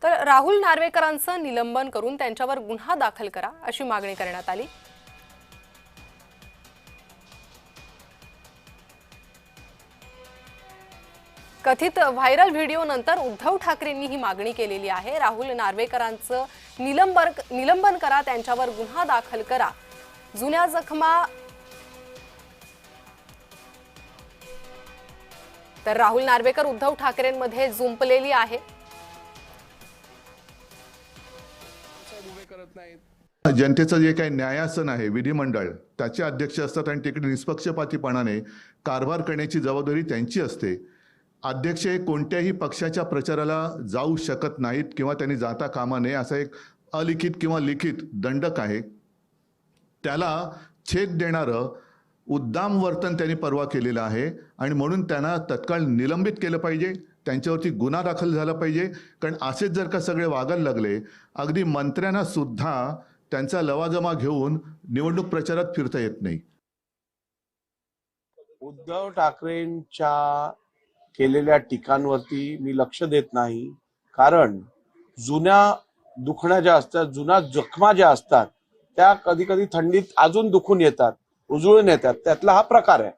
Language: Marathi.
तर राहुल नार्वेकरांचं निलंबन करून त्यांच्यावर गुन्हा दाखल करा अशी मागणी करण्यात आली। कथित व्हायरल व्हिडिओ नंतर उद्धव ठाकरेंनी ही मागणी केलेली आहे। राहुल नार्वेकरांचं निलंबन करा, त्यांच्यावर गुन्हा दाखल करा। जुन्या जखमा तर राहुल नार्वेकर उद्धव ठाकरेंमध्ये जुंपलेली आहे। जनतेचं जे काही न्यायासन आहे विधिमंडळ त्याचे अध्यक्ष असतात आणि तिकडे निष्पक्षपातीपणाने कारभार करण्याची जबाबदारी त्यांची असते। अध्यक्ष हे कोणत्याही पक्षाच्या प्रचाराला जाऊ शकत नाहीत किंवा त्यांनी जाता कामा नये असा एक अलिखित किंवा लिखित दंडक आहे। त्याला छेद देणारं उद्दाम वर्तन त्यांनी परवा केलेलं आहे आणि म्हणून त्यांना तत्काळ निलंबित केलं पाहिजे, त्यांच्यावरती गुन्हा दाखल झाला पाहिजे। कारण असेच जर का सगळे वागायला लागले, अगदी मंत्र्यांना सुद्धा त्यांचा लवाजमा घेऊन निवडणूक प्रचारात फिरता येत नाही। उद्धव ठाकरेंच्या केलेल्या टीकांवरती मी लक्ष देत नाही, कारण जुन्या दुखण्या ज्या असतात, जुन्या जखमा ज्या असतात त्या कधी कधी थंडीत अजून दुखून येतात, उजळून येतात, त्यातला हा प्रकार आहे।